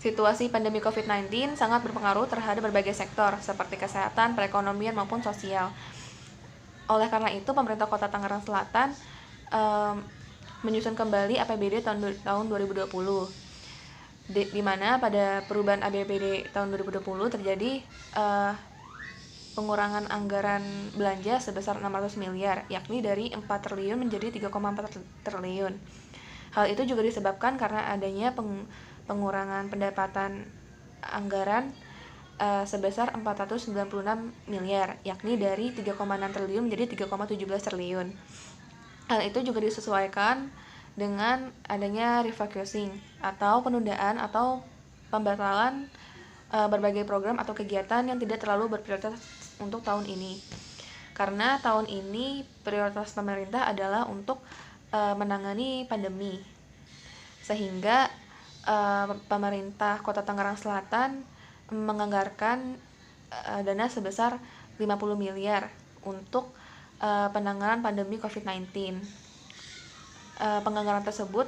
Situasi pandemi COVID-19 sangat berpengaruh terhadap berbagai sektor seperti kesehatan, perekonomian maupun sosial. Oleh karena itu, pemerintah Kota Tangerang Selatan menyusun kembali APBD tahun 2020. Di mana pada perubahan APBD tahun 2020 terjadi pengurangan anggaran belanja sebesar 600 miliar, yakni dari 4 triliun menjadi 3,4 triliun. Hal itu juga disebabkan karena adanya pengurangan pendapatan anggaran sebesar 496 miliar, yakni dari 3,6 triliun menjadi 3,17 triliun. Hal itu juga disesuaikan dengan adanya refocusing atau penundaan atau pembatalan berbagai program atau kegiatan yang tidak terlalu berprioritas untuk tahun ini. Karena tahun ini prioritas pemerintah adalah untuk menangani pandemi. Sehingga pemerintah Kota Tangerang Selatan menganggarkan dana sebesar 50 miliar untuk penanganan pandemi COVID-19. Penganggaran tersebut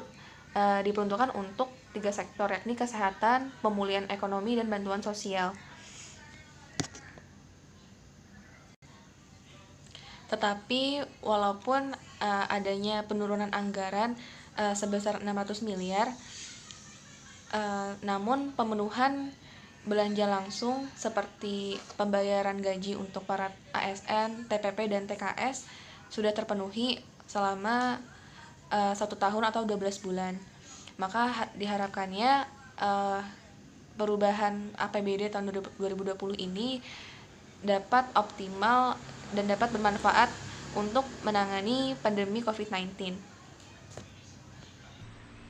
diperuntukkan untuk 3 sektor, yakni kesehatan, pemulihan ekonomi, dan bantuan sosial. Tetapi walaupun adanya penurunan anggaran sebesar 600 miliar, namun pemenuhan belanja langsung seperti pembayaran gaji untuk para ASN, TPP, dan TKS sudah terpenuhi selama 1 tahun atau 12 bulan. Maka diharapkannya perubahan APBD tahun 2020 ini dapat optimal dan dapat bermanfaat untuk menangani pandemi COVID-19.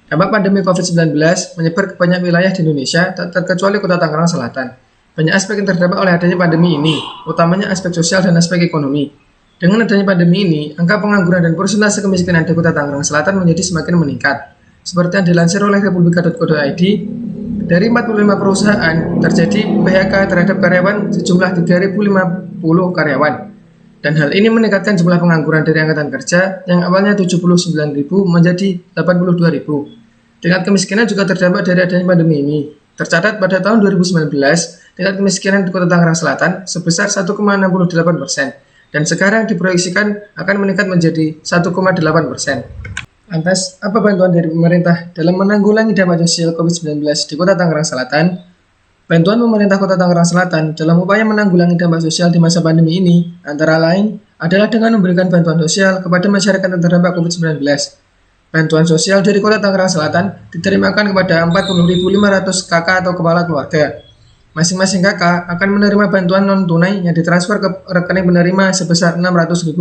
Dampak pandemi COVID-19 menyebar ke banyak wilayah di Indonesia, tak terkecuali Kota Tangerang Selatan. Banyak aspek yang terdampak oleh adanya pandemi ini, utamanya aspek sosial dan aspek ekonomi. Dengan adanya pandemi ini, angka pengangguran dan persentase kemiskinan di Kota Tangerang Selatan menjadi semakin meningkat. Seperti yang dilansir oleh republika.co.id, dari 45 perusahaan terjadi PHK terhadap karyawan sejumlah 3.050 karyawan. Dan hal ini meningkatkan jumlah pengangguran dari Angkatan Kerja yang awalnya 79.000 menjadi 82.000. Tingkat kemiskinan juga terdampak dari adanya pandemi ini. Tercatat pada tahun 2019, tingkat kemiskinan di Kota Tangerang Selatan sebesar 1,68%, dan sekarang diproyeksikan akan meningkat menjadi 1,8%. Lantas, apa bantuan dari pemerintah dalam menanggulangi dampak sosial COVID-19 di Kota Tangerang Selatan? Bantuan pemerintah Kota Tangerang Selatan dalam upaya menanggulangi dampak sosial di masa pandemi ini, antara lain, adalah dengan memberikan bantuan sosial kepada masyarakat yang terdampak COVID-19. Bantuan sosial dari Kota Tangerang Selatan diterimakan kepada 40.500 kakak atau kepala keluarga. Masing-masing kakak akan menerima bantuan non-tunai yang ditransfer ke rekening penerima sebesar Rp600.000.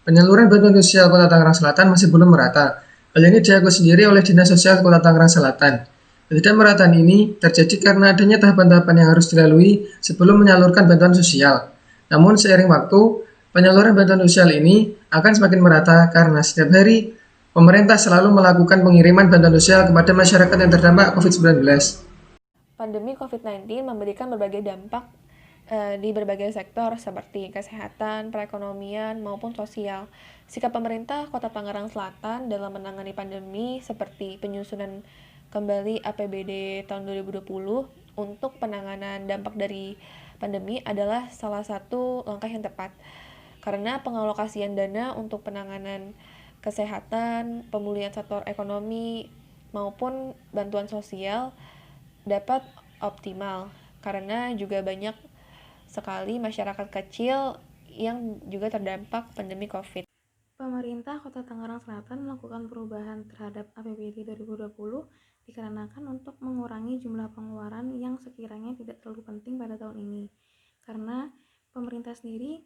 Penyaluran bantuan sosial Kota Tangerang Selatan masih belum merata. Hal ini diakui sendiri oleh Dinas Sosial Kota Tangerang Selatan. Ketidakmerataan ini terjadi karena adanya tahapan-tahapan yang harus dilalui sebelum menyalurkan bantuan sosial. Namun seiring waktu, penyaluran bantuan sosial ini akan semakin merata karena setiap hari pemerintah selalu melakukan pengiriman bantuan sosial kepada masyarakat yang terdampak COVID-19. Pandemi COVID-19 memberikan berbagai dampak di berbagai sektor seperti kesehatan, perekonomian, maupun sosial. Sikap pemerintah Kota Tangerang Selatan dalam menangani pandemi seperti penyusunan kembali APBD tahun 2020 untuk penanganan dampak dari pandemi adalah salah satu langkah yang tepat. Karena pengalokasian dana untuk penanganan kesehatan, pemulihan sektor ekonomi, maupun bantuan sosial dapat optimal. Karena juga banyak sekali masyarakat kecil yang juga terdampak pandemi COVID. Pemerintah Kota Tangerang Selatan melakukan perubahan terhadap APBD 2020 dikarenakan untuk mengurangi jumlah pengeluaran yang sekiranya tidak terlalu penting pada tahun ini. Karena pemerintah sendiri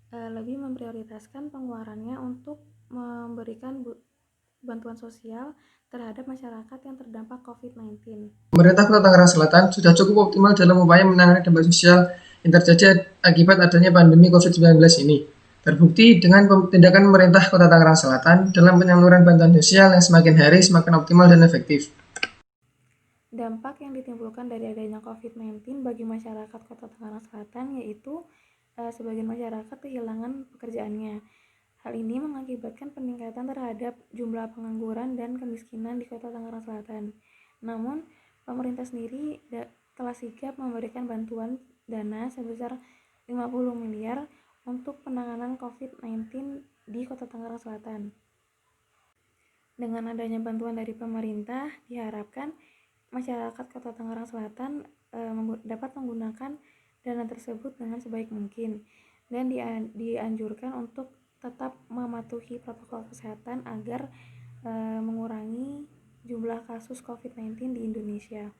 lebih memprioritaskan pengeluarannya untuk memberikan bantuan sosial terhadap masyarakat yang terdampak COVID-19. Pemerintah Kota Tangerang Selatan sudah cukup optimal dalam upaya menangani dampak sosial yang terjadi akibat adanya pandemi COVID-19 ini. Terbukti dengan tindakan pemerintah Kota Tangerang Selatan dalam penyaluran bantuan sosial yang semakin hari semakin optimal dan efektif. Dampak yang ditimbulkan dari adanya COVID-19 bagi masyarakat Kota Tangerang Selatan yaitu sebagian masyarakat kehilangan pekerjaannya. Hal ini mengakibatkan peningkatan terhadap jumlah pengangguran dan kemiskinan di Kota Tangerang Selatan. Namun, Pemerintah sendiri telah sigap memberikan bantuan dana sebesar 50 miliar untuk penanganan COVID-19 di Kota Tangerang Selatan. Dengan adanya bantuan dari pemerintah, diharapkan masyarakat Kota Tangerang Selatan dapat menggunakan dana tersebut dengan sebaik mungkin dan dianjurkan untuk tetap mematuhi protokol kesehatan agar mengurangi jumlah kasus COVID-19 di Indonesia.